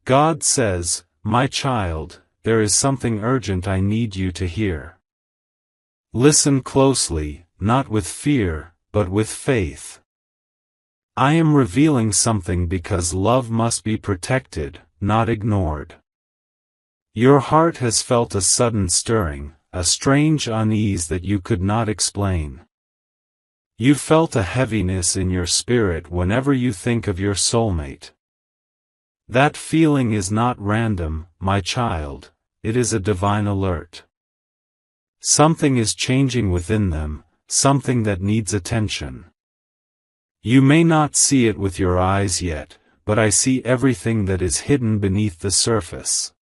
God says, "My child, there is something urgent I need you to hear. Listen closely, not with fear, but with faith. I am revealing something because love must be protected, not ignored. Your heart has felt a sudden stirring, a strange unease that you could not explain. You felt a heaviness in your spirit whenever you think of your soulmate. That feeling is not random, my child, it is a divine alert. Something is changing within them, something that needs attention. You may not see it with your eyes yet, but I see everything that is hidden beneath the surface.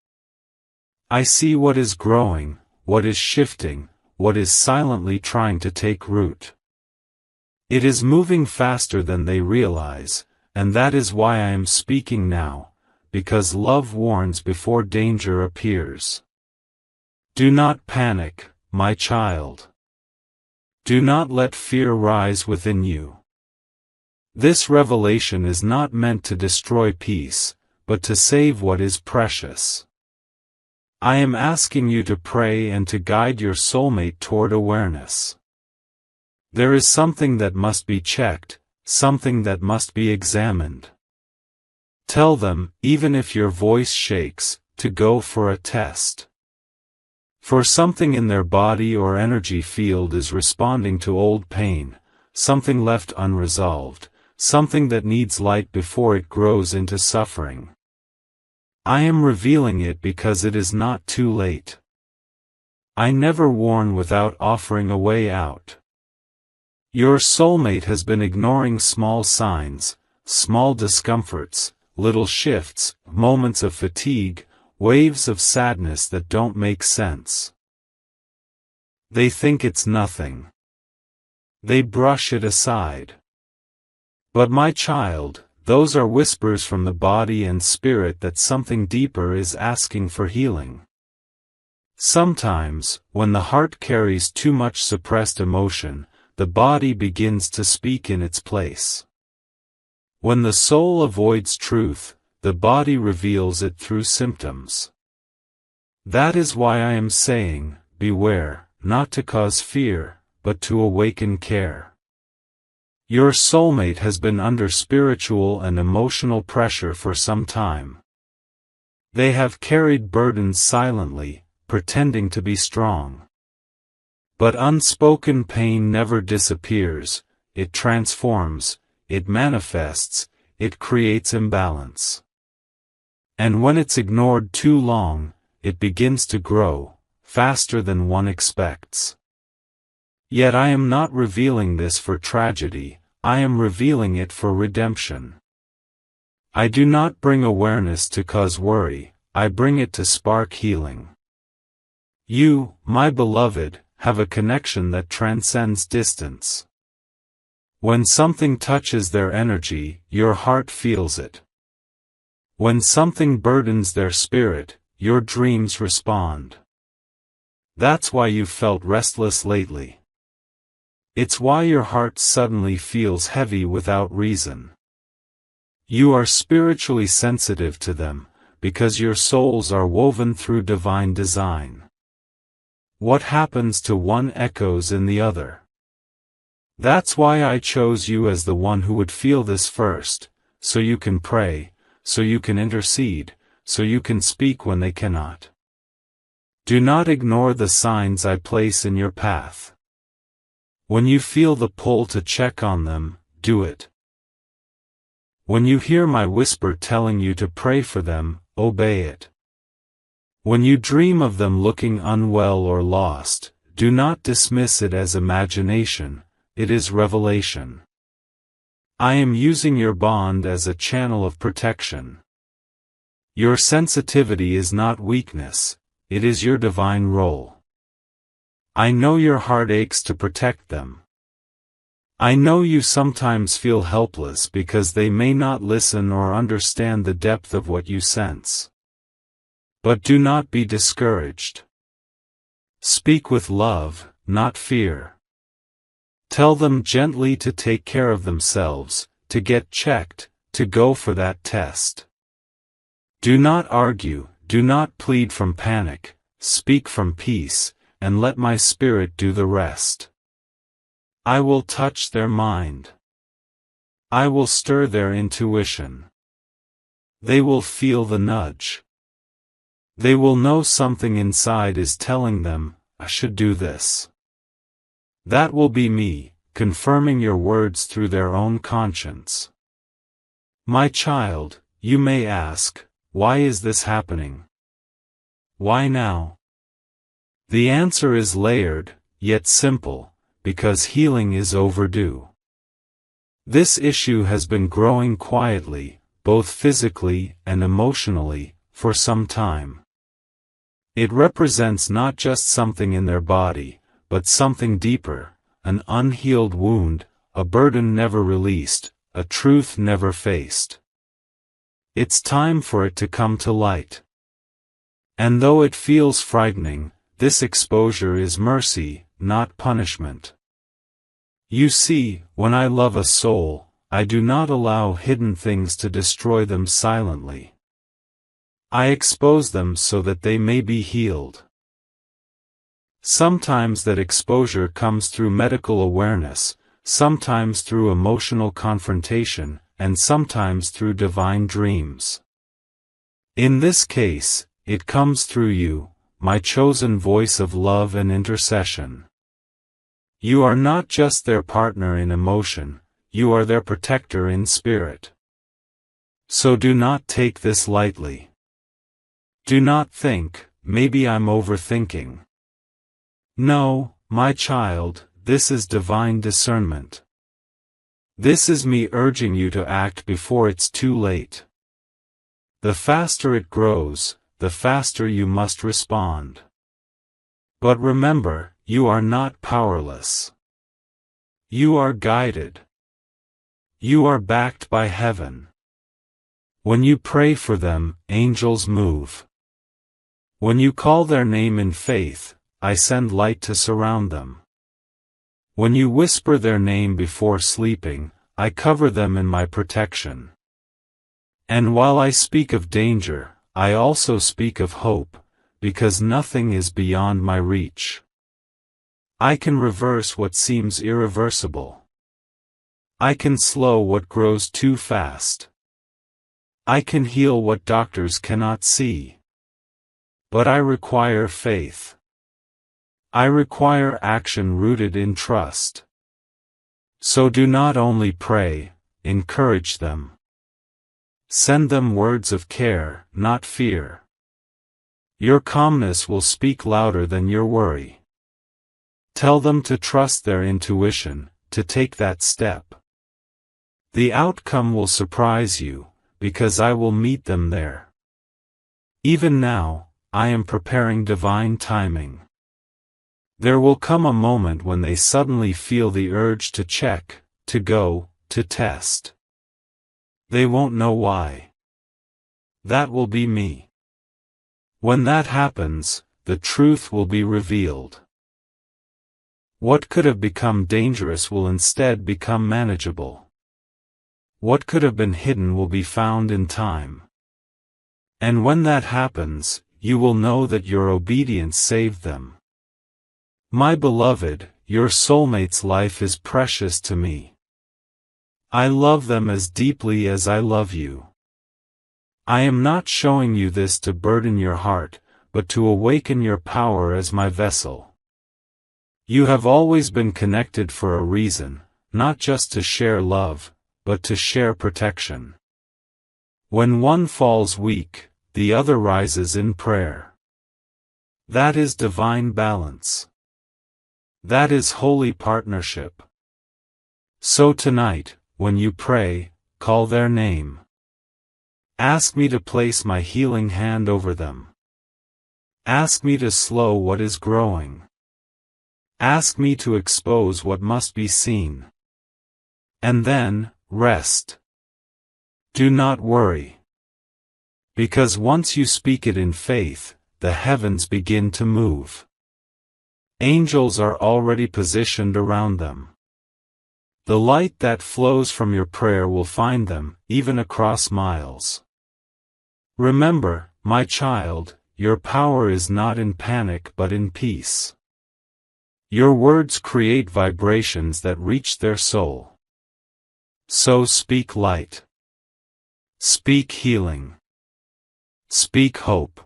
I see what is growing, what is shifting, what is silently trying to take root. It is moving faster than they realize, and that is why I am speaking now, because love warns before danger appears. Do not panic, my child. Do not let fear rise within you. This revelation is not meant to destroy peace, but to save what is precious. I am asking you to pray and to guide your soulmate toward awareness. There is something that must be checked, something that must be examined. Tell them, even if your voice shakes, to go for a test. For something in their body or energy field is responding to old pain, something left unresolved, something that needs light before it grows into suffering. I am revealing it because it is not too late. I never warn without offering a way out. Your soulmate has been ignoring small signs, small discomforts, little shifts, moments of fatigue, waves of sadness that don't make sense. They think it's nothing. They brush it aside. But my child, those are whispers from the body and spirit that something deeper is asking for healing. Sometimes, when the heart carries too much suppressed emotion, the body begins to speak in its place. When the soul avoids truth, the body reveals it through symptoms. That is why I am saying, beware, not to cause fear, but to awaken care. Your soulmate has been under spiritual and emotional pressure for some time. They have carried burdens silently, pretending to be strong. But unspoken pain never disappears, it transforms, it manifests, it creates imbalance. And when it's ignored too long, it begins to grow, faster than one expects. Yet I am not revealing this for tragedy, I am revealing it for redemption. I do not bring awareness to cause worry, I bring it to spark healing. You, my beloved, have a connection that transcends distance. When something touches their energy, your heart feels it. When something burdens their spirit, your dreams respond. That's why you've felt restless lately. It's why your heart suddenly feels heavy without reason. You are spiritually sensitive to them, because your souls are woven through divine design. What happens to one echoes in the other. That's why I chose you as the one who would feel this first, so you can pray, so you can intercede, so you can speak when they cannot. Do not ignore the signs I place in your path. When you feel the pull to check on them, do it. When you hear my whisper telling you to pray for them, obey it. When you dream of them looking unwell or lost, do not dismiss it as imagination, it is revelation. I am using your bond as a channel of protection. Your sensitivity is not weakness, it is your divine role. I know your heart aches to protect them. I know you sometimes feel helpless because they may not listen or understand the depth of what you sense. But do not be discouraged. Speak with love, not fear. Tell them gently to take care of themselves, to get checked, to go for that test. Do not argue, do not plead from panic, speak from peace, and let my spirit do the rest. I will touch their mind. I will stir their intuition. They will feel the nudge. They will know something inside is telling them, I should do this. That will be me, confirming your words through their own conscience. My child, you may ask, why is this happening? Why now? The answer is layered, yet simple, because healing is overdue. This issue has been growing quietly, both physically and emotionally, for some time. It represents not just something in their body, but something deeper, an unhealed wound, a burden never released, a truth never faced. It's time for it to come to light. And though it feels frightening, this exposure is mercy, not punishment. You see, when I love a soul, I do not allow hidden things to destroy them silently. I expose them so that they may be healed. Sometimes that exposure comes through medical awareness, sometimes through emotional confrontation, and sometimes through divine dreams. In this case, it comes through you, my chosen voice of love and intercession. You are not just their partner in emotion, you are their protector in spirit. So do not take this lightly. Do not think, maybe I'm overthinking. No, my child, this is divine discernment. This is me urging you to act before it's too late. The faster it grows, the faster you must respond. But remember, you are not powerless. You are guided. You are backed by heaven. When you pray for them, angels move. When you call their name in faith, I send light to surround them. When you whisper their name before sleeping, I cover them in my protection. And while I speak of danger, I also speak of hope, because nothing is beyond my reach. I can reverse what seems irreversible. I can slow what grows too fast. I can heal what doctors cannot see. But I require faith. I require action rooted in trust. So do not only pray, encourage them. Send them words of care, not fear. Your calmness will speak louder than your worry. Tell them to trust their intuition, to take that step. The outcome will surprise you, because I will meet them there. Even now, I am preparing divine timing. There will come a moment when they suddenly feel the urge to check, to go, to test. They won't know why. That will be me. When that happens, the truth will be revealed. What could have become dangerous will instead become manageable. What could have been hidden will be found in time. And when that happens, you will know that your obedience saved them. My beloved, your soulmate's life is precious to me. I love them as deeply as I love you. I am not showing you this to burden your heart, but to awaken your power as my vessel. You have always been connected for a reason, not just to share love, but to share protection. When one falls weak, the other rises in prayer. That is divine balance. That is holy partnership. So tonight, when you pray, call their name. Ask me to place my healing hand over them. Ask me to slow what is growing. Ask me to expose what must be seen. And then, rest. Do not worry. Because once you speak it in faith, the heavens begin to move. Angels are already positioned around them. The light that flows from your prayer will find them, even across miles. Remember, my child, your power is not in panic but in peace. Your words create vibrations that reach their soul. So speak light. Speak healing. Speak hope.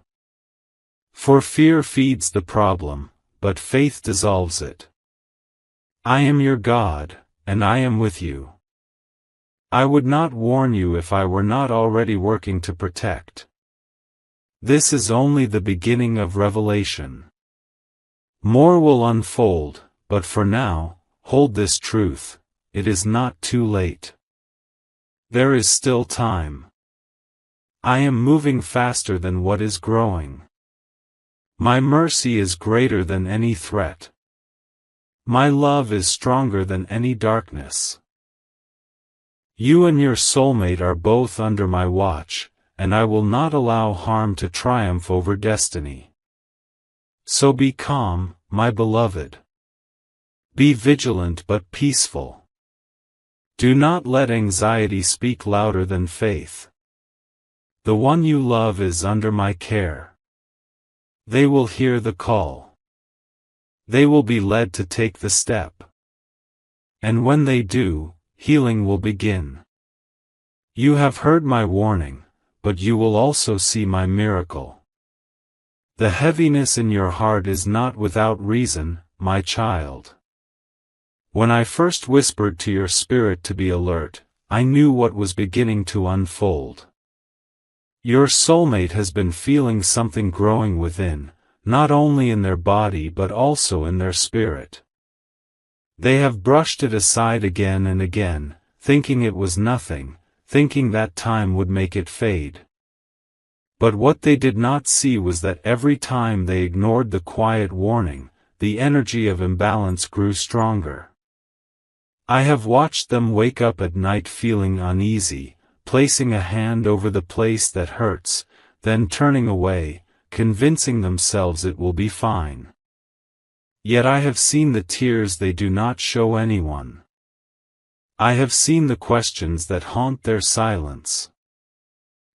For fear feeds the problem, but faith dissolves it. I am your God, and I am with you. I would not warn you if I were not already working to protect. This is only the beginning of revelation. More will unfold, but for now, hold this truth: it is not too late. There is still time. I am moving faster than what is growing. My mercy is greater than any threat. My love is stronger than any darkness. You and your soulmate are both under my watch, and I will not allow harm to triumph over destiny. So be calm, my beloved. Be vigilant but peaceful. Do not let anxiety speak louder than faith. The one you love is under my care. They will hear the call. They will be led to take the step. And when they do, healing will begin. You have heard my warning, but you will also see my miracle. The heaviness in your heart is not without reason, my child. When I first whispered to your spirit to be alert, I knew what was beginning to unfold. Your soulmate has been feeling something growing within, not only in their body but also in their spirit. They have brushed it aside again and again, thinking it was nothing, thinking that time would make it fade. But what they did not see was that every time they ignored the quiet warning, the energy of imbalance grew stronger. I have watched them wake up at night feeling uneasy, placing a hand over the place that hurts, then turning away, convincing themselves it will be fine. Yet I have seen the tears they do not show anyone. I have seen the questions that haunt their silence.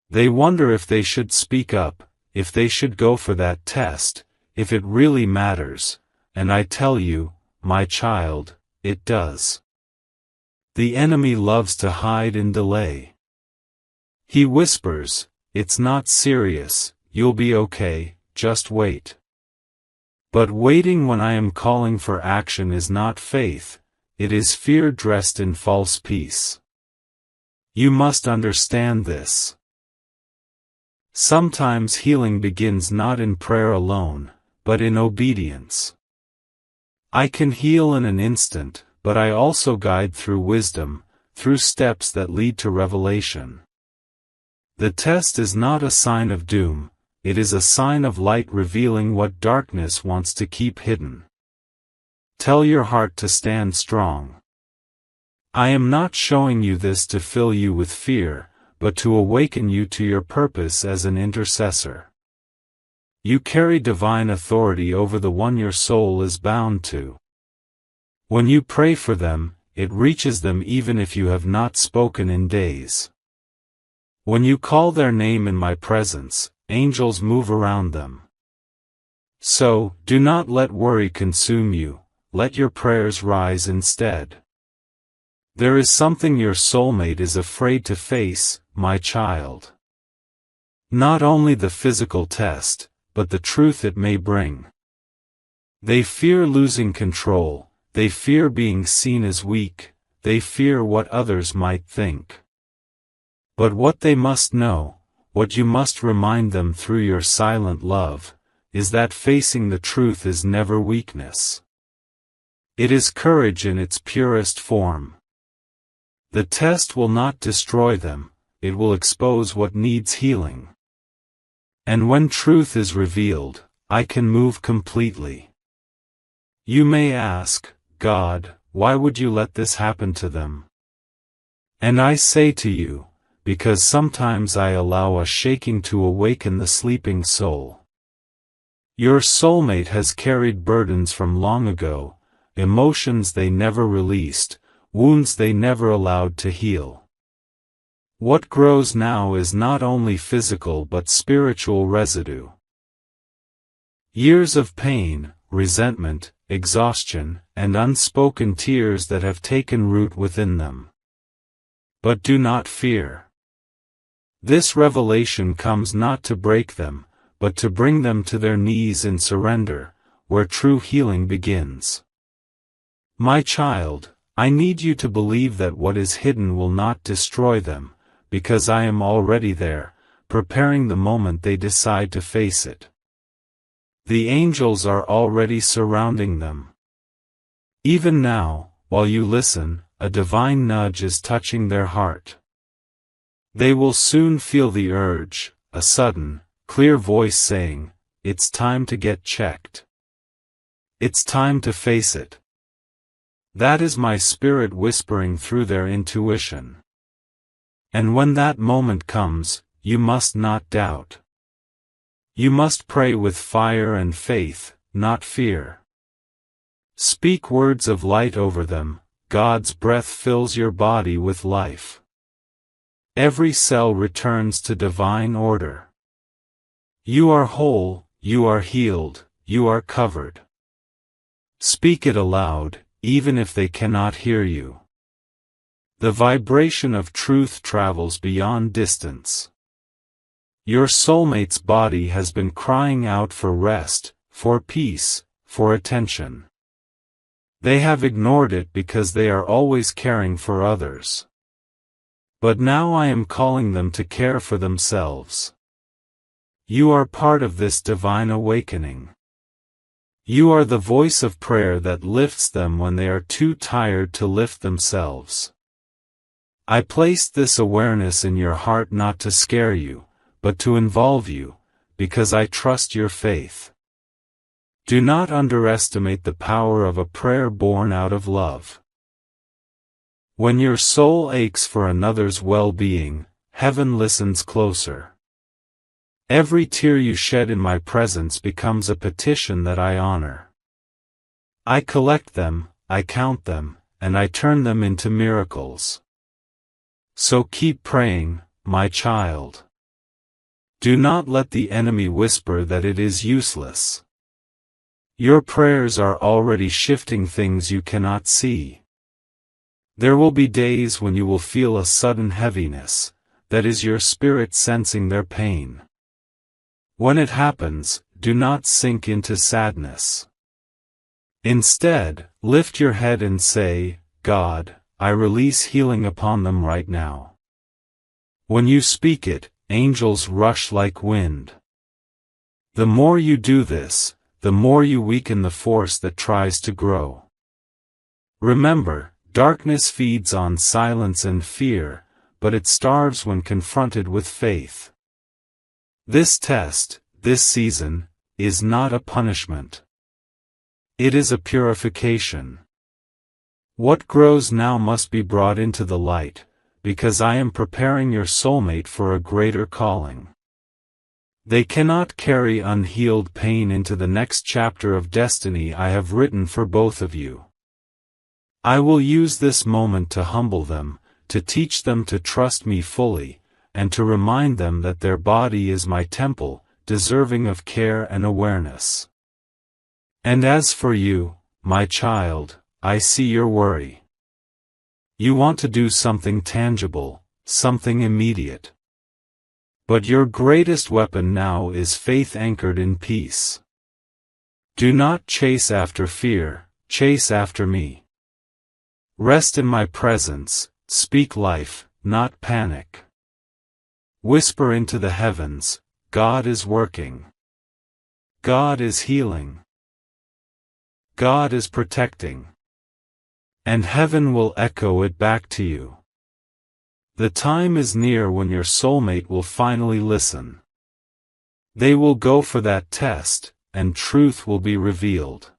They wonder if they should speak up, if they should go for that test, if it really matters, and I tell you, my child, it does. The enemy loves to hide in delay. He whispers, "It's not serious, you'll be okay, just wait." But waiting when I am calling for action is not faith, it is fear dressed in false peace. You must understand this. Sometimes healing begins not in prayer alone, but in obedience. I can heal in an instant, but I also guide through wisdom, through steps that lead to revelation. The test is not a sign of doom, it is a sign of light revealing what darkness wants to keep hidden. Tell your heart to stand strong. I am not showing you this to fill you with fear, but to awaken you to your purpose as an intercessor. You carry divine authority over the one your soul is bound to. When you pray for them, it reaches them even if you have not spoken in days. When you call their name in my presence, angels move around them. So, do not let worry consume you, let your prayers rise instead. There is something your soulmate is afraid to face, my child. Not only the physical test, but the truth it may bring. They fear losing control, they fear being seen as weak, they fear what others might think. But what they must know, what you must remind them through your silent love, is that facing the truth is never weakness. It is courage in its purest form. The test will not destroy them, it will expose what needs healing. And when truth is revealed, I can move completely. You may ask, God, why would you let this happen to them? And I say to you, because sometimes I allow a shaking to awaken the sleeping soul. Your soulmate has carried burdens from long ago, emotions they never released, wounds they never allowed to heal. What grows now is not only physical but spiritual residue. Years of pain, resentment, exhaustion, and unspoken tears that have taken root within them. But do not fear. This revelation comes not to break them, but to bring them to their knees in surrender, where true healing begins. My child, I need you to believe that what is hidden will not destroy them, because I am already there, preparing the moment they decide to face it. The angels are already surrounding them. Even now, while you listen, a divine nudge is touching their heart. They will soon feel the urge, a sudden, clear voice saying, "It's time to get checked. It's time to face it." That is my spirit whispering through their intuition. And when that moment comes, you must not doubt. You must pray with fire and faith, not fear. Speak words of light over them. God's breath fills your body with life. Every cell returns to divine order. You are whole, you are healed, you are covered. Speak it aloud, even if they cannot hear you. The vibration of truth travels beyond distance. Your soulmate's body has been crying out for rest, for peace, for attention. They have ignored it because they are always caring for others. But now I am calling them to care for themselves. You are part of this divine awakening. You are the voice of prayer that lifts them when they are too tired to lift themselves. I placed this awareness in your heart not to scare you, but to involve you, because I trust your faith. Do not underestimate the power of a prayer born out of love. When your soul aches for another's well-being, heaven listens closer. Every tear you shed in my presence becomes a petition that I honor. I collect them, I count them, and I turn them into miracles. So keep praying, my child. Do not let the enemy whisper that it is useless. Your prayers are already shifting things you cannot see. There will be days when you will feel a sudden heaviness, that is your spirit sensing their pain. When it happens, do not sink into sadness. Instead, lift your head and say, "God, I release healing upon them right now." When you speak it, angels rush like wind. The more you do this, the more you weaken the force that tries to grow. Remember, darkness feeds on silence and fear, but it starves when confronted with faith. This test, this season, is not a punishment. It is a purification. What grows now must be brought into the light, because I am preparing your soulmate for a greater calling. They cannot carry unhealed pain into the next chapter of destiny I have written for both of you. I will use this moment to humble them, to teach them to trust me fully, and to remind them that their body is my temple, deserving of care and awareness. And as for you, my child, I see your worry. You want to do something tangible, something immediate. But your greatest weapon now is faith anchored in peace. Do not chase after fear, chase after me. Rest in my presence, speak life, not panic. Whisper into the heavens, God is working. God is healing. God is protecting. And heaven will echo it back to you. The time is near when your soulmate will finally listen. They will go for that test, and truth will be revealed.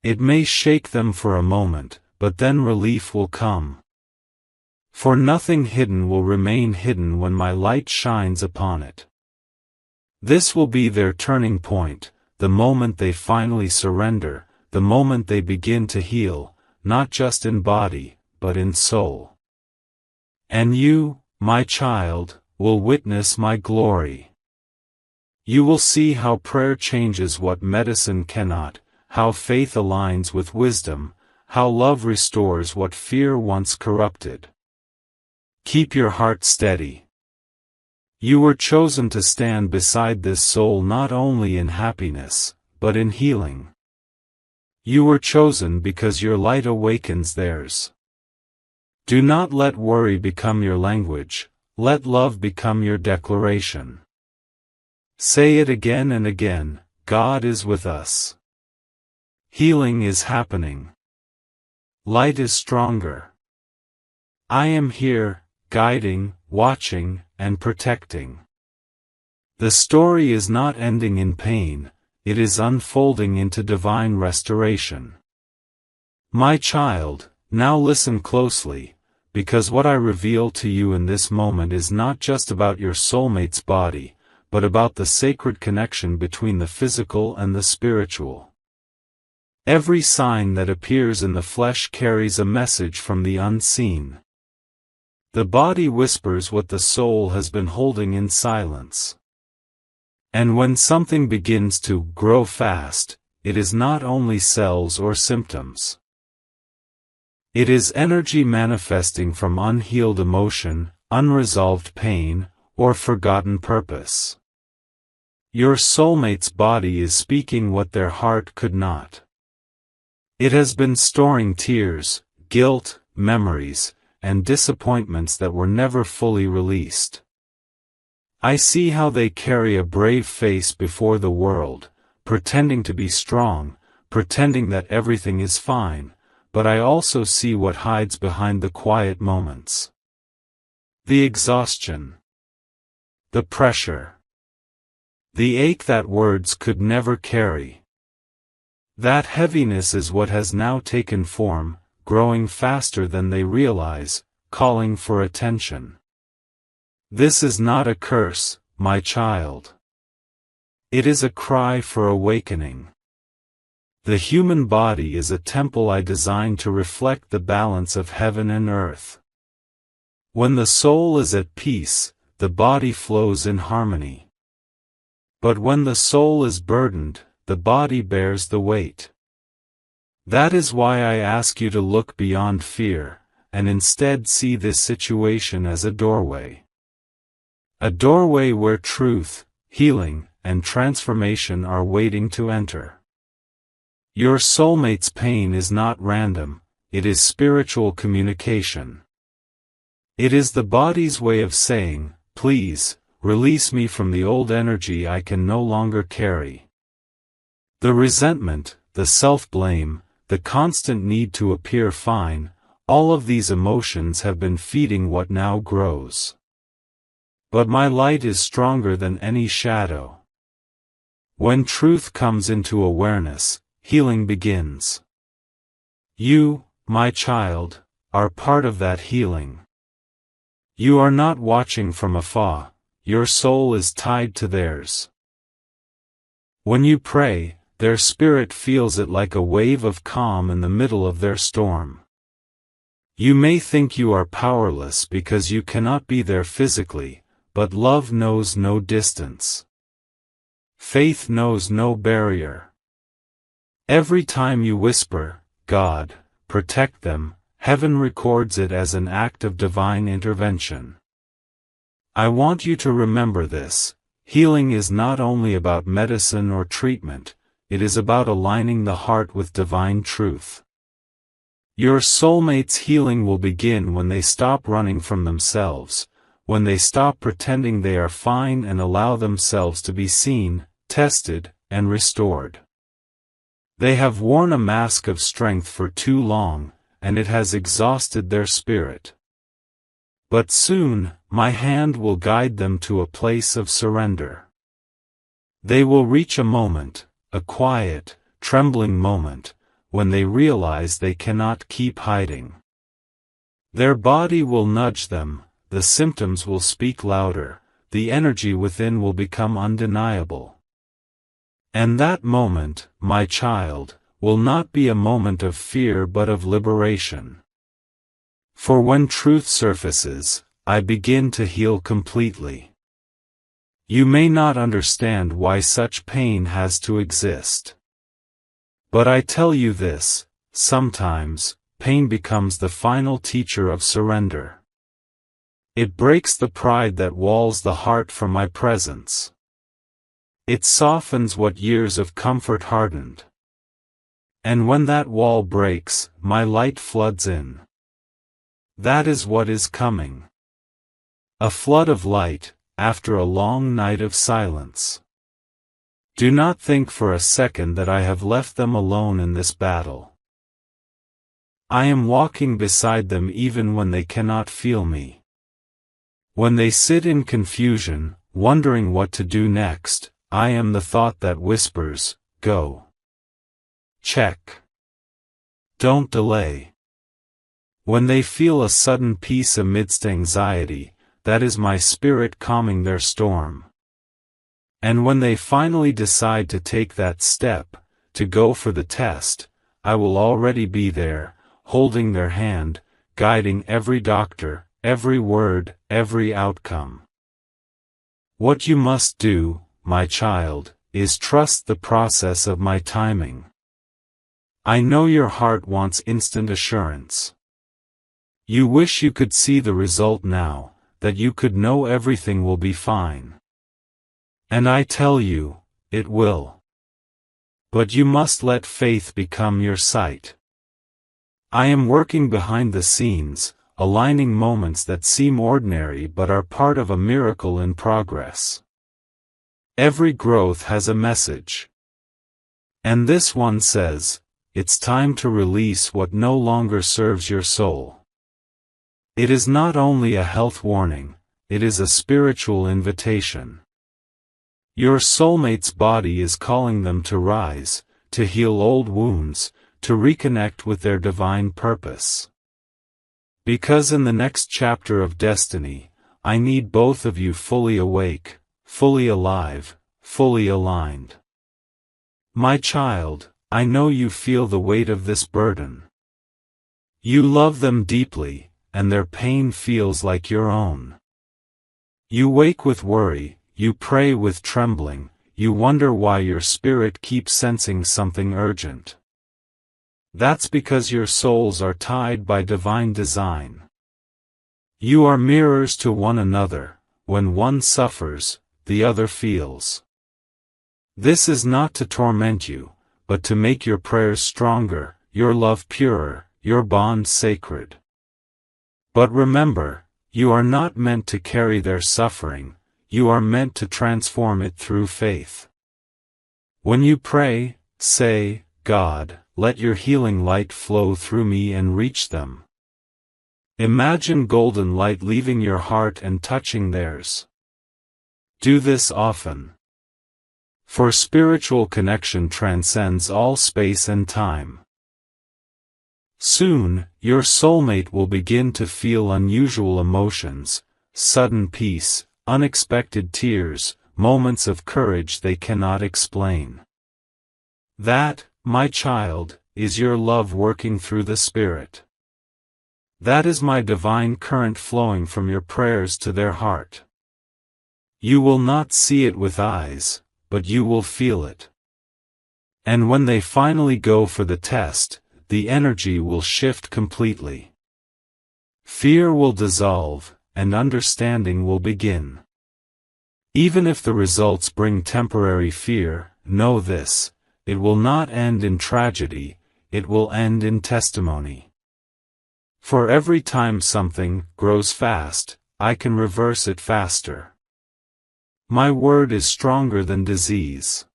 It may shake them for a moment, but then relief will come. For nothing hidden will remain hidden when my light shines upon it. This will be their turning point, the moment they finally surrender, the moment they begin to heal, not just in body, but in soul. And you, my child, will witness my glory. You will see how prayer changes what medicine cannot, how faith aligns with wisdom, how love restores what fear once corrupted. Keep your heart steady. You were chosen to stand beside this soul not only in happiness, but in healing. You were chosen because your light awakens theirs. Do not let worry become your language, let love become your declaration. Say it again and again, God is with us. Healing is happening. Light is stronger. I am here, guiding, watching, and protecting. The story is not ending in pain, it is unfolding into divine restoration. My child, now listen closely, because what I reveal to you in this moment is not just about your soulmate's body, but about the sacred connection between the physical and the spiritual. Every sign that appears in the flesh carries a message from the unseen. The body whispers what the soul has been holding in silence. And when something begins to grow fast, it is not only cells or symptoms. It is energy manifesting from unhealed emotion, unresolved pain, or forgotten purpose. Your soulmate's body is speaking what their heart could not. It has been storing tears, guilt, memories, and disappointments that were never fully released. I see how they carry a brave face before the world, pretending to be strong, pretending that everything is fine, but I also see what hides behind the quiet moments. The exhaustion. The pressure. The ache that words could never carry. That heaviness is what has now taken form, growing faster than they realize, calling for attention. This is not a curse, my child. It is a cry for awakening. The human body is a temple I designed to reflect the balance of heaven and earth. When the soul is at peace, the body flows in harmony. But when the soul is burdened, the body bears the weight. That is why I ask you to look beyond fear, and instead see this situation as a doorway. A doorway where truth, healing, and transformation are waiting to enter. Your soulmate's pain is not random, it is spiritual communication. It is the body's way of saying, please, release me from the old energy I can no longer carry. The resentment, the self-blame, the constant need to appear fine, all of these emotions have been feeding what now grows. But my light is stronger than any shadow. When truth comes into awareness, healing begins. You, my child, are part of that healing. You are not watching from afar, your soul is tied to theirs. When you pray, their spirit feels it like a wave of calm in the middle of their storm. You may think you are powerless because you cannot be there physically, but love knows no distance. Faith knows no barrier. Every time you whisper, God, protect them, heaven records it as an act of divine intervention. I want you to remember this, healing is not only about medicine or treatment, it is about aligning the heart with divine truth. Your soulmate's healing will begin when they stop running from themselves, when they stop pretending they are fine and allow themselves to be seen, tested, and restored. They have worn a mask of strength for too long, and it has exhausted their spirit. But soon, my hand will guide them to a place of surrender. They will reach a moment, a quiet, trembling moment, when they realize they cannot keep hiding. Their body will nudge them, the symptoms will speak louder, the energy within will become undeniable. And that moment, my child, will not be a moment of fear but of liberation. For when truth surfaces, I begin to heal completely. You may not understand why such pain has to exist. But I tell you this, sometimes, pain becomes the final teacher of surrender. It breaks the pride that walls the heart from my presence. It softens what years of comfort hardened. And when that wall breaks, my light floods in. That is what is coming. A flood of light, after a long night of silence. Do not think for a second that I have left them alone in this battle. I am walking beside them even when they cannot feel me. When they sit in confusion, wondering what to do next, I am the thought that whispers, "Go. Check. Don't delay." When they feel a sudden peace amidst anxiety, that is my spirit calming their storm. And when they finally decide to take that step, to go for the test, I will already be there, holding their hand, guiding every doctor, every word, every outcome. What you must do, my child, is trust the process of my timing. I know your heart wants instant assurance. You wish you could see the result now, that you could know everything will be fine. And I tell you, it will. But you must let faith become your sight. I am working behind the scenes, aligning moments that seem ordinary but are part of a miracle in progress. Every growth has a message. And this one says, it's time to release what no longer serves your soul. It is not only a health warning, it is a spiritual invitation. Your soulmate's body is calling them to rise, to heal old wounds, to reconnect with their divine purpose. Because in the next chapter of destiny, I need both of you fully awake, fully alive, fully aligned. My child, I know you feel the weight of this burden. You love them deeply, and their pain feels like your own. You wake with worry, you pray with trembling, you wonder why your spirit keeps sensing something urgent. That's because your souls are tied by divine design. You are mirrors to one another. When one suffers, the other feels. This is not to torment you, but to make your prayers stronger, your love purer, your bond sacred. But remember, you are not meant to carry their suffering, you are meant to transform it through faith. When you pray, say, God, let your healing light flow through me and reach them. Imagine golden light leaving your heart and touching theirs. Do this often. For spiritual connection transcends all space and time. Soon, your soulmate will begin to feel unusual emotions, sudden peace, unexpected tears, moments of courage they cannot explain. That, my child, is your love working through the Spirit. That is my divine current flowing from your prayers to their heart. You will not see it with eyes, but you will feel it. And when they finally go for the test, the energy will shift completely. Fear will dissolve, and understanding will begin. Even if the results bring temporary fear, know this, it will not end in tragedy, it will end in testimony. For every time something grows fast, I can reverse it faster. My word is stronger than disease.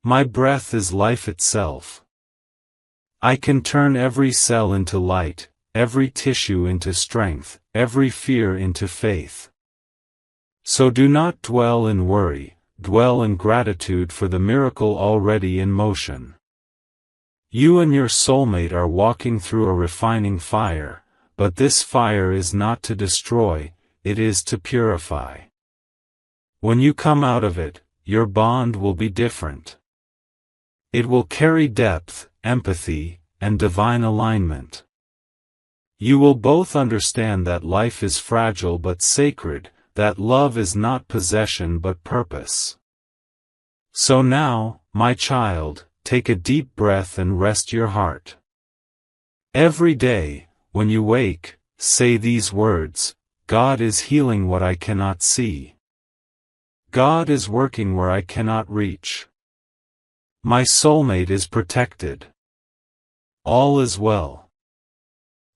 My breath is life itself. I can turn every cell into light, every tissue into strength, every fear into faith. So do not dwell in worry, dwell in gratitude for the miracle already in motion. You and your soulmate are walking through a refining fire, but this fire is not to destroy, it is to purify. When you come out of it, your bond will be different. It will carry depth, empathy, and divine alignment. You will both understand that life is fragile but sacred, that love is not possession but purpose. So now, my child, take a deep breath and rest your heart. Every day, when you wake, say these words: God is healing what I cannot see. God is working where I cannot reach. My soulmate is protected. All is well.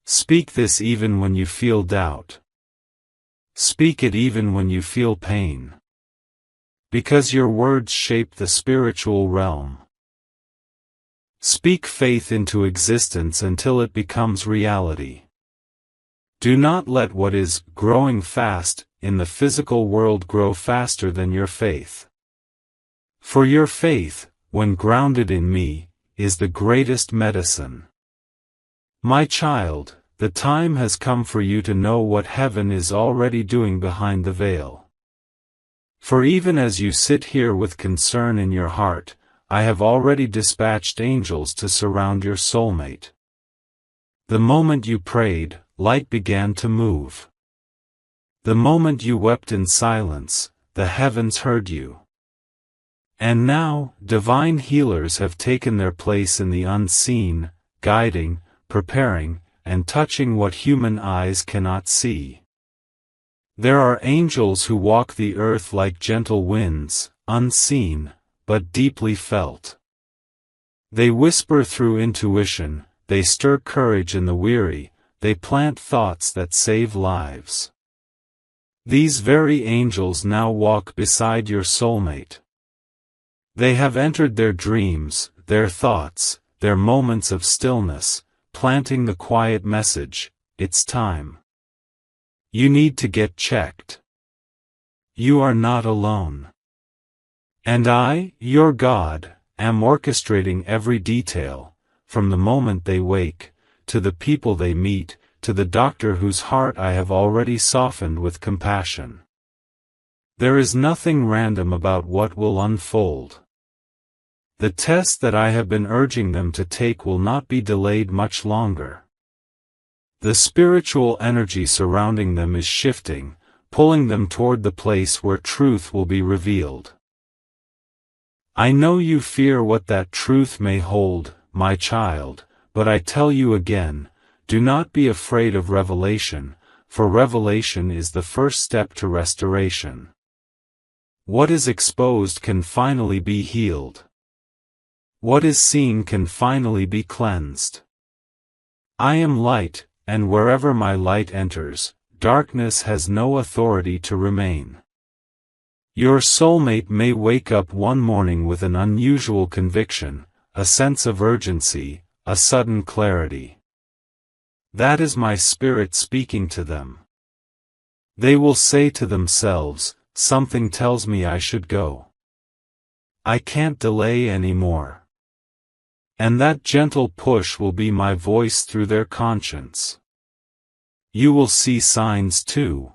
Speak this even when you feel doubt. Speak it even when you feel pain. Because your words shape the spiritual realm. Speak faith into existence until it becomes reality. Do not let what is growing fast in the physical world grow faster than your faith. For your faith, when grounded in me, is the greatest medicine. My child, the time has come for you to know what heaven is already doing behind the veil. For even as you sit here with concern in your heart, I have already dispatched angels to surround your soulmate. The moment you prayed, light began to move. The moment you wept in silence, the heavens heard you. And now, divine healers have taken their place in the unseen, guiding, preparing, and touching what human eyes cannot see. There are angels who walk the earth like gentle winds, unseen, but deeply felt. They whisper through intuition, they stir courage in the weary, they plant thoughts that save lives. These very angels now walk beside your soulmate. They have entered their dreams, their thoughts, their moments of stillness, planting the quiet message: it's time. You need to get checked. You are not alone. And I, your God, am orchestrating every detail, from the moment they wake, to the people they meet, to the doctor whose heart I have already softened with compassion. There is nothing random about what will unfold. The test that I have been urging them to take will not be delayed much longer. The spiritual energy surrounding them is shifting, pulling them toward the place where truth will be revealed. I know you fear what that truth may hold, my child, but I tell you again, do not be afraid of revelation, for revelation is the first step to restoration. What is exposed can finally be healed. What is seen can finally be cleansed. I am light, and wherever my light enters, darkness has no authority to remain. Your soulmate may wake up one morning with an unusual conviction, a sense of urgency, a sudden clarity. That is my spirit speaking to them. They will say to themselves, something tells me I should go. I can't delay anymore. And that gentle push will be my voice through their conscience. You will see signs too.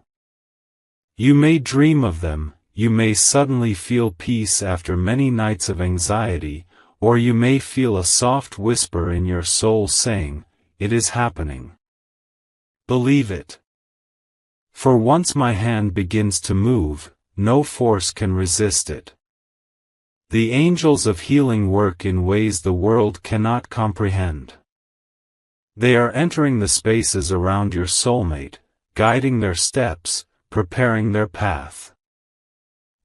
You may dream of them, you may suddenly feel peace after many nights of anxiety, or you may feel a soft whisper in your soul saying, "It is happening." Believe it. For once my hand begins to move, no force can resist it. The angels of healing work in ways the world cannot comprehend. They are entering the spaces around your soulmate, guiding their steps, preparing their path.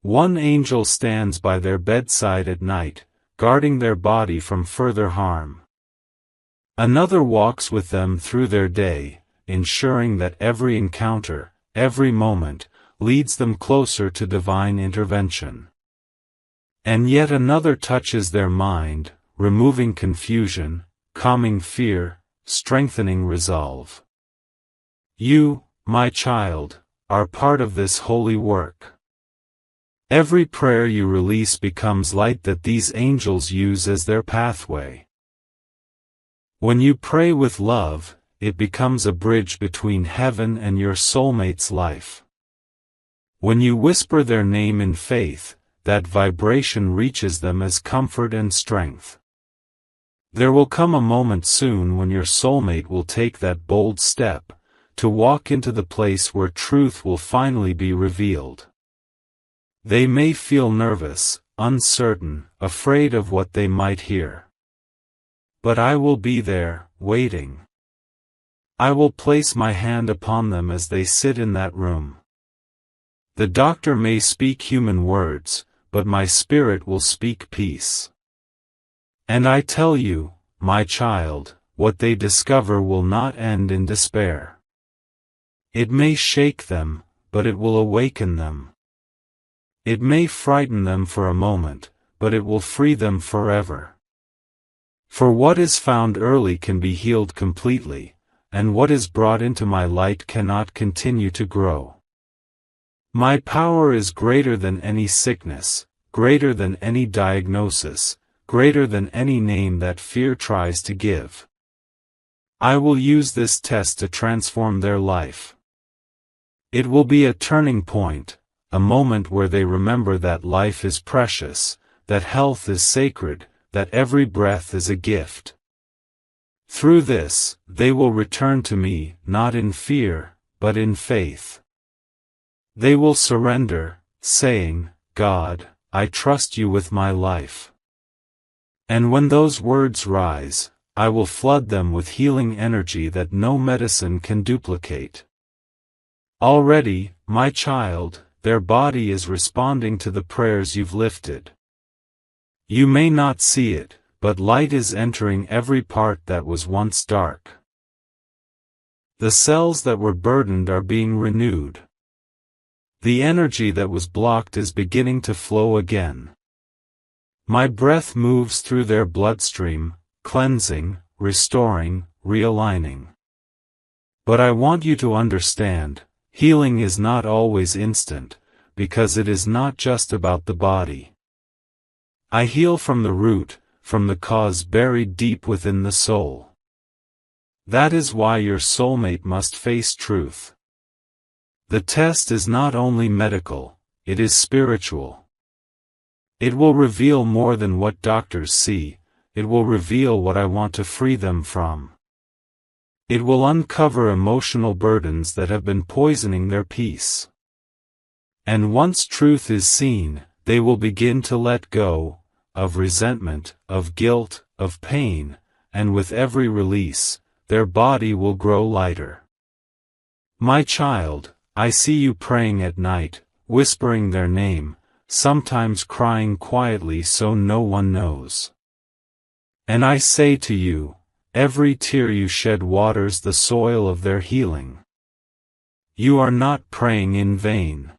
One angel stands by their bedside at night, guarding their body from further harm. Another walks with them through their day, ensuring that every encounter, every moment, leads them closer to divine intervention. And yet another touches their mind, removing confusion, calming fear, strengthening resolve. You, my child, are part of this holy work. Every prayer you release becomes light that these angels use as their pathway. When you pray with love, it becomes a bridge between heaven and your soulmate's life. When you whisper their name in faith, that vibration reaches them as comfort and strength. There will come a moment soon when your soulmate will take that bold step, to walk into the place where truth will finally be revealed. They may feel nervous, uncertain, afraid of what they might hear. But I will be there, waiting. I will place my hand upon them as they sit in that room. The doctor may speak human words, but my spirit will speak peace. And I tell you, my child, what they discover will not end in despair. It may shake them, but it will awaken them. It may frighten them for a moment, but it will free them forever. For what is found early can be healed completely, and what is brought into my light cannot continue to grow. My power is greater than any sickness, greater than any diagnosis, greater than any name that fear tries to give. I will use this test to transform their life. It will be a turning point, a moment where they remember that life is precious, that health is sacred, that every breath is a gift. Through this, they will return to me, not in fear, but in faith. They will surrender, saying, God, I trust you with my life. And when those words rise, I will flood them with healing energy that no medicine can duplicate. Already, my child, their body is responding to the prayers you've lifted. You may not see it, but light is entering every part that was once dark. The cells that were burdened are being renewed. The energy that was blocked is beginning to flow again. My breath moves through their bloodstream, cleansing, restoring, realigning. But I want you to understand, healing is not always instant, because it is not just about the body. I heal from the root, from the cause buried deep within the soul. That is why your soulmate must face truth. The test is not only medical, it is spiritual. It will reveal more than what doctors see, it will reveal what I want to free them from. It will uncover emotional burdens that have been poisoning their peace. And once truth is seen, they will begin to let go, of resentment, of guilt, of pain, and with every release, their body will grow lighter. My child, I see you praying at night, whispering their name, sometimes crying quietly so no one knows. And I say to you, every tear you shed waters the soil of their healing. You are not praying in vain.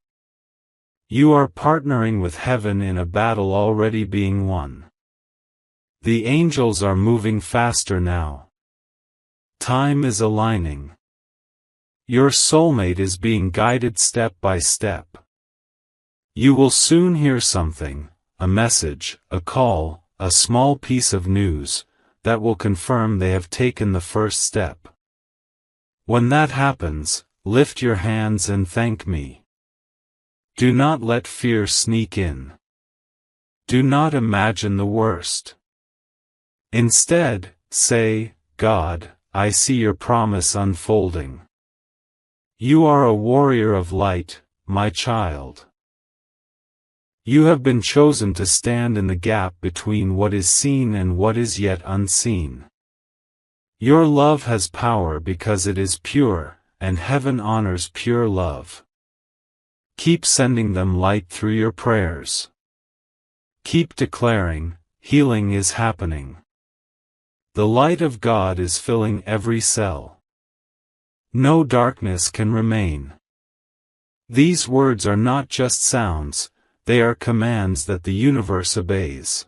You are partnering with heaven in a battle already being won. The angels are moving faster now. Time is aligning. Your soulmate is being guided step by step. You will soon hear something, a message, a call, a small piece of news, that will confirm they have taken the first step. When that happens, lift your hands and thank me. Do not let fear sneak in. Do not imagine the worst. Instead, say, God, I see your promise unfolding. You are a warrior of light, my child. You have been chosen to stand in the gap between what is seen and what is yet unseen. Your love has power because it is pure, and heaven honors pure love. Keep sending them light through your prayers. Keep declaring, healing is happening. The light of God is filling every cell. No darkness can remain. These words are not just sounds, they are commands that the universe obeys.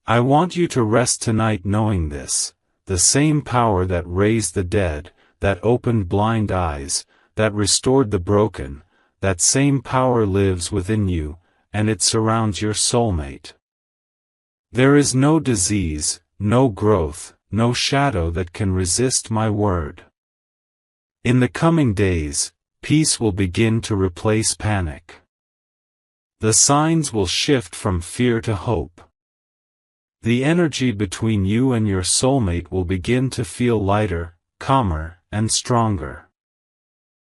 I want you to rest tonight knowing this, the same power that raised the dead, that opened blind eyes, that restored the broken, that same power lives within you, and it surrounds your soulmate. There is no disease, no growth, no shadow that can resist my word. In the coming days, peace will begin to replace panic. The signs will shift from fear to hope. The energy between you and your soulmate will begin to feel lighter, calmer, and stronger.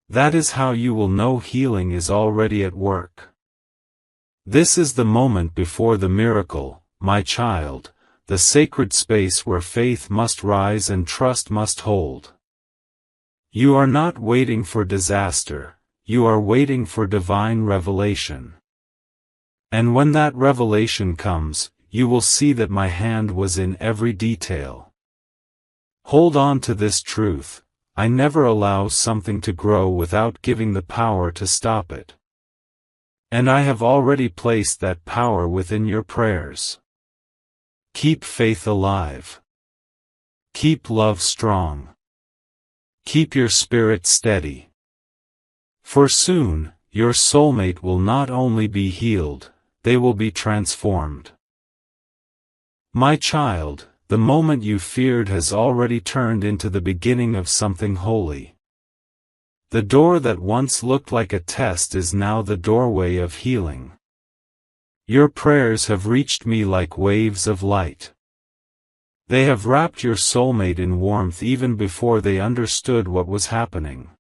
That is how you will know healing is already at work. This is the moment before the miracle, my child, the sacred space where faith must rise and trust must hold. You are not waiting for disaster, you are waiting for divine revelation. And when that revelation comes, you will see that my hand was in every detail. Hold on to this truth: I never allow something to grow without giving the power to stop it. And I have already placed that power within your prayers. Keep faith alive. Keep love strong. Keep your spirit steady. For soon, your soulmate will not only be healed, they will be transformed. My child, the moment you feared has already turned into the beginning of something holy. The door that once looked like a test is now the doorway of healing. Your prayers have reached me like waves of light. They have wrapped your soulmate in warmth even before they understood what was happening.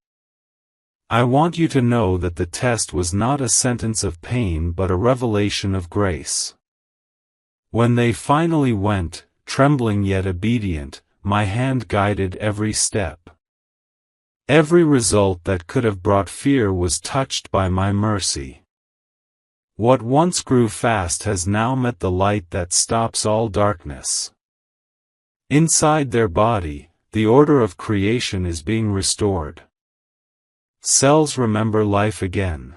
I want you to know that the test was not a sentence of pain but a revelation of grace. When they finally went, trembling yet obedient, my hand guided every step. Every result that could have brought fear was touched by my mercy. What once grew fast has now met the light that stops all darkness. Inside their body, the order of creation is being restored. Cells remember life again.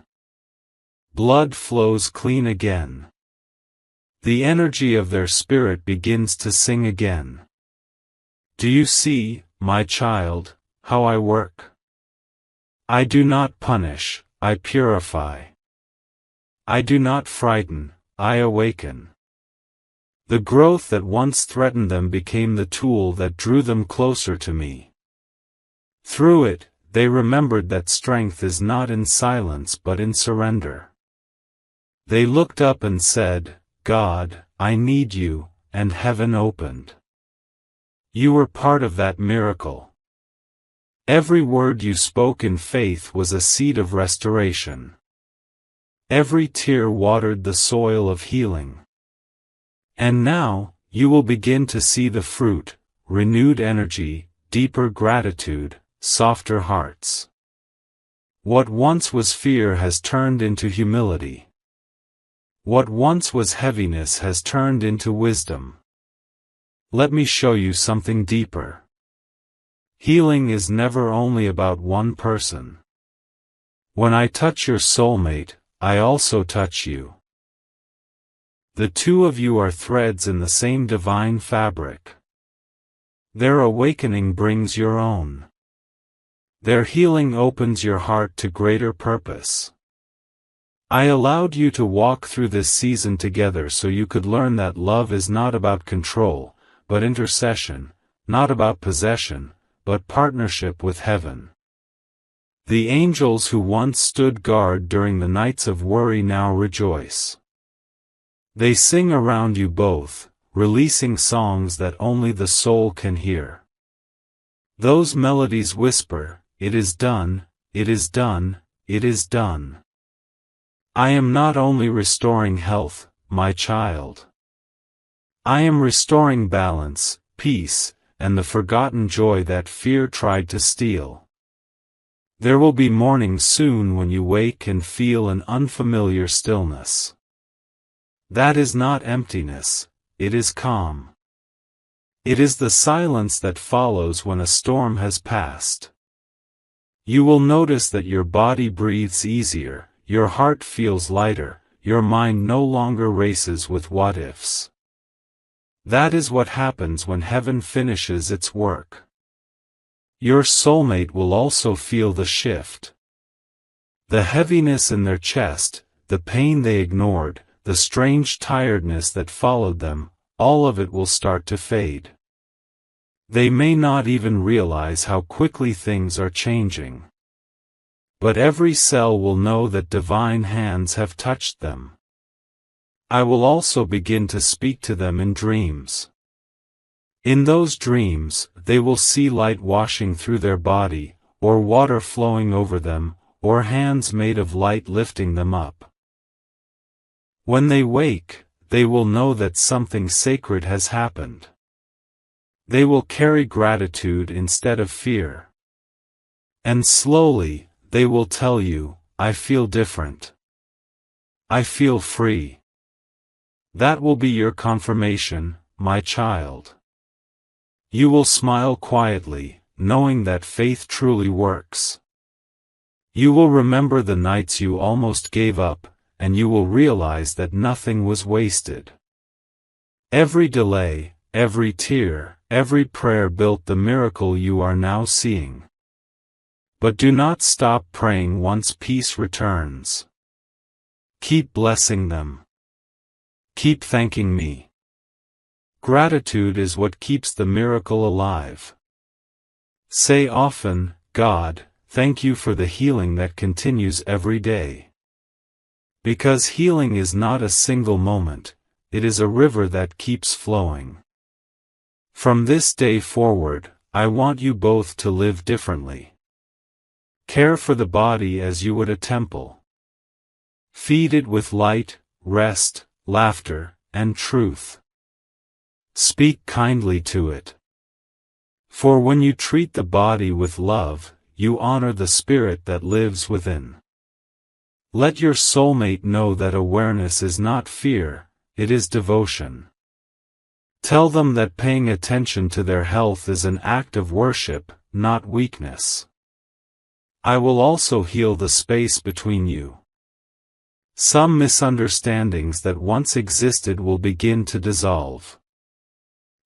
Blood flows clean again. The energy of their spirit begins to sing again. Do you see, my child, how I work? I do not punish, I purify. I do not frighten, I awaken. The growth that once threatened them became the tool that drew them closer to me. Through it, they remembered that strength is not in silence but in surrender. They looked up and said, God, I need you, and heaven opened. You were part of that miracle. Every word you spoke in faith was a seed of restoration. Every tear watered the soil of healing. And now, you will begin to see the fruit: renewed energy, deeper gratitude, softer hearts. What once was fear has turned into humility. What once was heaviness has turned into wisdom. Let me show you something deeper. Healing is never only about one person. When I touch your soulmate, I also touch you. The two of you are threads in the same divine fabric. Their awakening brings your own. Their healing opens your heart to greater purpose. I allowed you to walk through this season together so you could learn that love is not about control, but intercession, not about possession, but partnership with heaven. The angels who once stood guard during the nights of worry now rejoice. They sing around you both, releasing songs that only the soul can hear. Those melodies whisper, "It is done, it is done, it is done." I am not only restoring health, my child. I am restoring balance, peace, and the forgotten joy that fear tried to steal. There will be morning soon when you wake and feel an unfamiliar stillness. That is not emptiness, it is calm. It is the silence that follows when a storm has passed. You will notice that your body breathes easier, your heart feels lighter, your mind no longer races with what-ifs. That is what happens when heaven finishes its work. Your soulmate will also feel the shift. The heaviness in their chest, the pain they ignored, the strange tiredness that followed them, all of it will start to fade. They may not even realize how quickly things are changing. But every cell will know that divine hands have touched them. I will also begin to speak to them in dreams. In those dreams, they will see light washing through their body, or water flowing over them, or hands made of light lifting them up. When they wake, they will know that something sacred has happened. They will carry gratitude instead of fear. And slowly, they will tell you, I feel different. I feel free. That will be your confirmation, my child. You will smile quietly, knowing that faith truly works. You will remember the nights you almost gave up, and you will realize that nothing was wasted. Every delay, every tear, every prayer built the miracle you are now seeing. But do not stop praying once peace returns. Keep blessing them. Keep thanking me. Gratitude is what keeps the miracle alive. Say often, God, thank you for the healing that continues every day. Because healing is not a single moment, it is a river that keeps flowing. From this day forward, I want you both to live differently. Care for the body as you would a temple. Feed it with light, rest, laughter, and truth. Speak kindly to it. For when you treat the body with love, you honor the spirit that lives within. Let your soulmate know that awareness is not fear, it is devotion. Tell them that paying attention to their health is an act of worship, not weakness. I will also heal the space between you. Some misunderstandings that once existed will begin to dissolve.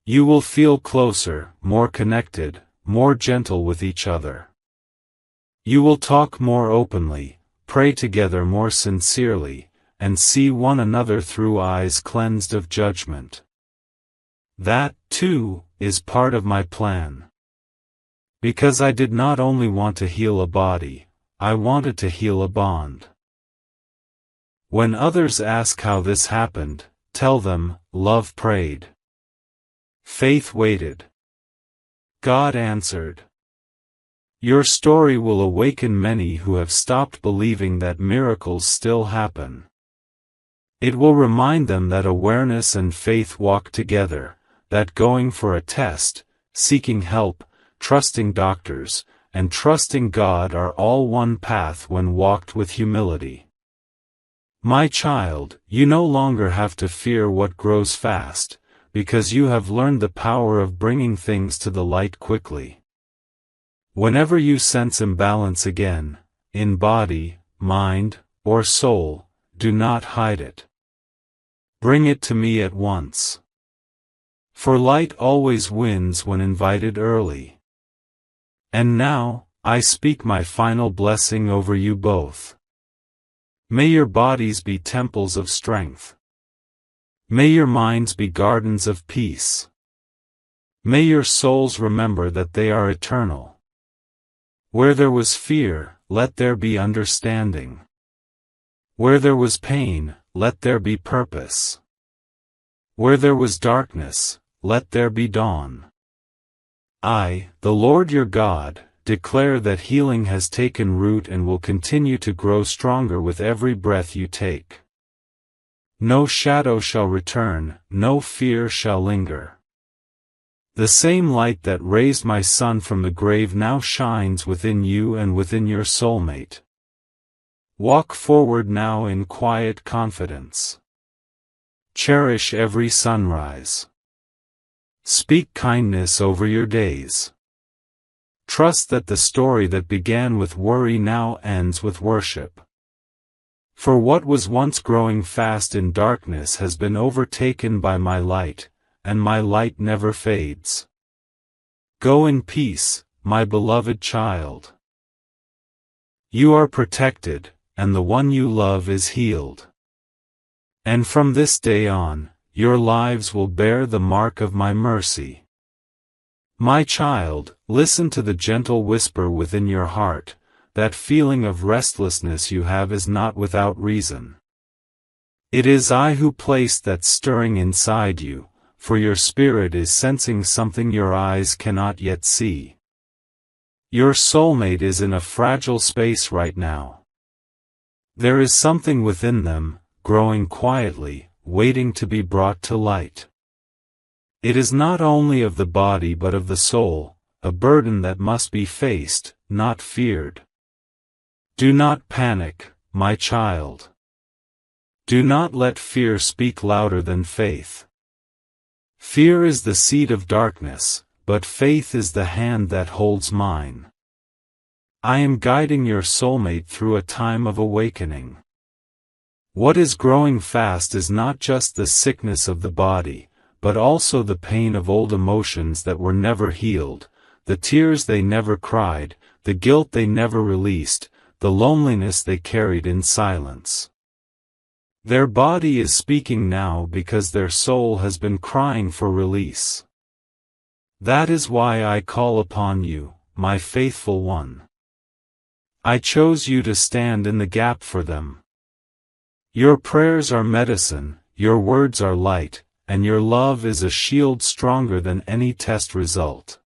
You will feel closer, more connected, more gentle with each other. You will talk more openly, pray together more sincerely, and see one another through eyes cleansed of judgment. That, too, is part of my plan. Because I did not only want to heal a body, I wanted to heal a bond. When others ask how this happened, tell them, love prayed. Faith waited. God answered. Your story will awaken many who have stopped believing that miracles still happen. It will remind them that awareness and faith walk together, that going for a test, seeking help, trusting doctors, and trusting God are all one path when walked with humility. My child, you no longer have to fear what grows fast, because you have learned the power of bringing things to the light quickly. Whenever you sense imbalance again, in body, mind, or soul, do not hide it. Bring it to me at once. For light always wins when invited early. And now, I speak my final blessing over you both. May your bodies be temples of strength. May your minds be gardens of peace. May your souls remember that they are eternal. Where there was fear, let there be understanding. Where there was pain, let there be purpose. Where there was darkness, let there be dawn. I, the Lord your God, declare that healing has taken root and will continue to grow stronger with every breath you take. No shadow shall return, no fear shall linger. The same light that raised my son from the grave now shines within you and within your soulmate. Walk forward now in quiet confidence. Cherish every sunrise. Speak kindness over your days. Trust that the story that began with worry now ends with worship. For what was once growing fast in darkness has been overtaken by my light, and my light never fades. Go in peace, my beloved child. You are protected, and the one you love is healed. And from this day on, your lives will bear the mark of my mercy. My child, listen to the gentle whisper within your heart, that feeling of restlessness you have is not without reason. It is I who placed that stirring inside you, for your spirit is sensing something your eyes cannot yet see. Your soulmate is in a fragile space right now. There is something within them, growing quietly, waiting to be brought to light. It is not only of the body but of the soul, a burden that must be faced, not feared. Do not panic, my child. Do not let fear speak louder than faith. Fear is the seed of darkness, but faith is the hand that holds mine. I am guiding your soulmate through a time of awakening. What is growing fast is not just the sickness of the body, but also the pain of old emotions that were never healed, the tears they never cried, the guilt they never released, the loneliness they carried in silence. Their body is speaking now because their soul has been crying for release. That is why I call upon you, my faithful one. I chose you to stand in the gap for them. Your prayers are medicine, your words are light, and your love is a shield stronger than any test result.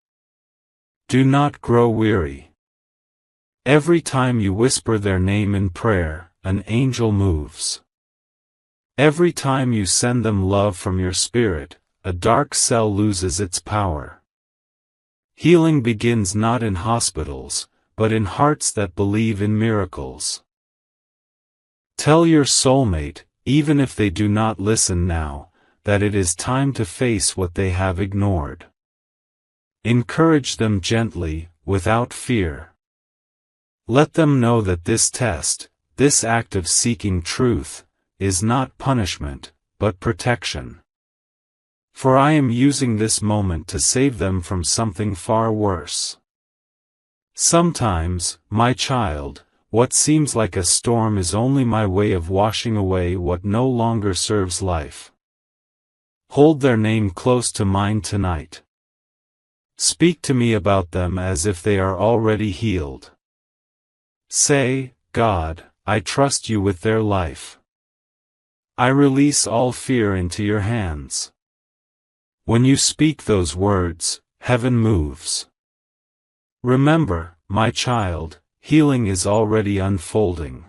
Do not grow weary. Every time you whisper their name in prayer, an angel moves. Every time you send them love from your spirit, a dark cell loses its power. Healing begins not in hospitals, but in hearts that believe in miracles. Tell your soulmate, even if they do not listen now, that it is time to face what they have ignored. Encourage them gently, without fear. Let them know that this test, this act of seeking truth, is not punishment, but protection. For I am using this moment to save them from something far worse. Sometimes, my child, what seems like a storm is only my way of washing away what no longer serves life. Hold their name close to mine tonight. Speak to me about them as if they are already healed. Say, God, I trust you with their life. I release all fear into your hands. When you speak those words, heaven moves. Remember, my child, healing is already unfolding.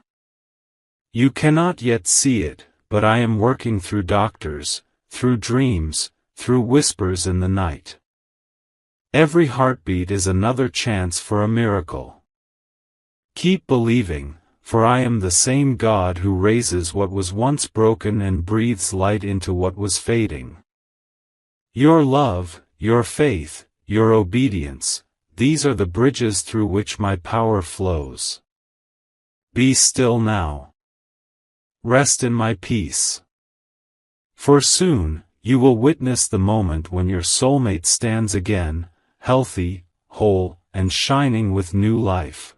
You cannot yet see it, but I am working through doctors, through dreams, through whispers in the night. Every heartbeat is another chance for a miracle. Keep believing, for I am the same God who raises what was once broken and breathes light into what was fading. Your love, your faith, your obedience, these are the bridges through which my power flows. Be still now. Rest in my peace. For soon, you will witness the moment when your soulmate stands again, healthy, whole, and shining with new life.